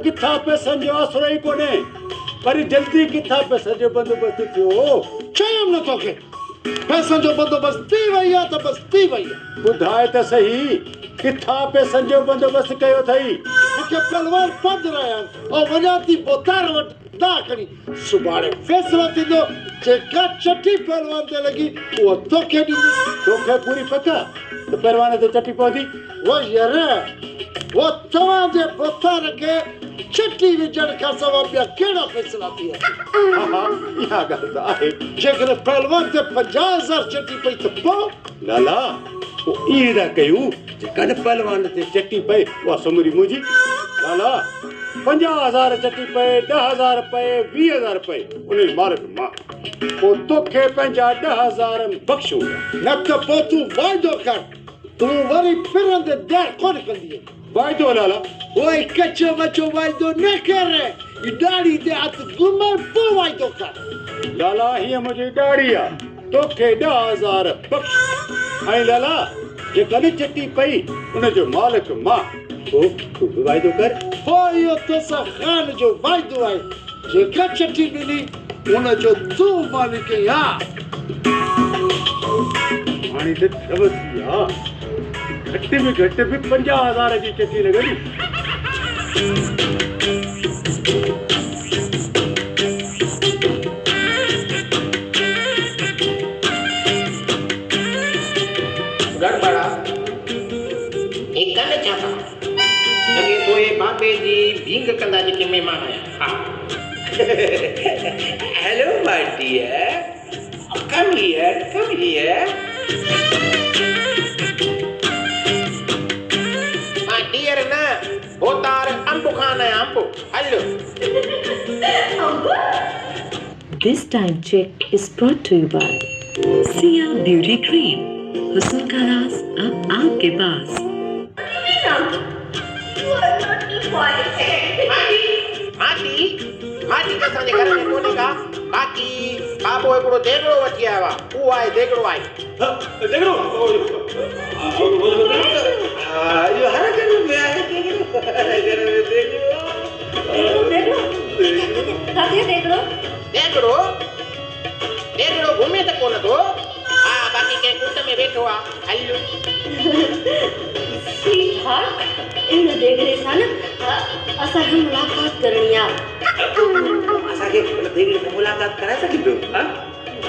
किथा पैसनि जो आसरो ई कोन्हे पर जल्दी किथा पैसनि जो बंदोबस्त थियो चयम न तोखे पैसनि जो बंदोबस्त थी वई आहे त बस थी वई आहे ॿुधाए त सही किथा पैसनि जो बंदोबस्त कयो अथई मूंखे पहलवान पंध रहिया आहिनि ऐं वञा थी बोतार वटि दा खणी सुभाणे फ़ैसिलो थींदो जेका चटी पहलवान ते लॻी उहा तोखे ॾींदी तोखे पूरी पक त पहलवान ते चटी पवंदी वो यार वो तव्हांजे बोतार खे चटी विझण खां सवाइ ॿिया कहिड़ा फ़ैसिला थी हा हा इहा ॻाल्हि त आहे जेकॾहिं पहलवान ते 50,000 चटी पई त पोइ लाला पोइ ईअं था कयूं जेकॾहिं पहलवान ते चटी पए उहा सुमरी मुंहिंजी लाला 50,000 चटी पए 10,000 पए 20,000 पए उन मालिक मां पोइ तोखे पंहिंजा 10,000 बख़्शूं न त पोइ तूं वाइदो कर तूं वरी फिरंदे देर कोन कंदी वाइदो लाला ओए कचो मचो वाइदो न कर ॾाढ़ी ते हथ घुमाए पोइ वाइदो कर लाला हीअ मुंहिंजी ॾाढ़ी आहे तोखे 10,000 बख़्श ऐं लाला जेकॾहिं चटी पई उनजो मालिक मां पोइ तूं बि वाइदो कर पोइ इहो तोसां ख़ान जो वाइदो आहे जेका चटी मिली उनजो तूं मालिक आहे हाणे त ख़बर थी आहे घटि में घटि बि 50,000 जी चटी लॻंदी गड़बड़ा एक न चाहता लगे तो ये बाबे जी भींग कंदा जेके मेहमान आया हां hello my dear come here my dear ना बोतार अंब खाना है अंब hello This time check is brought to you by Sia Beauty Cream. हुस्न का राज अब आपके पास। माटी त असांजे घर में कोन्हे का बाक़ी बाबो हिकिड़ो देगड़ो वठी आयो आहे उहो आहे देगड़ो आहे देगड़ो इहो हर घर में आहे देगड़ो देगड़ो घुमे त कोन थो हा बाक़ी के कुट में वेठो आहे हलो इन देगड़े सां न असांखे मुलाक़ात करणी आहे असांखे देगड़े सां मुलाक़ात कराए सघंदो हा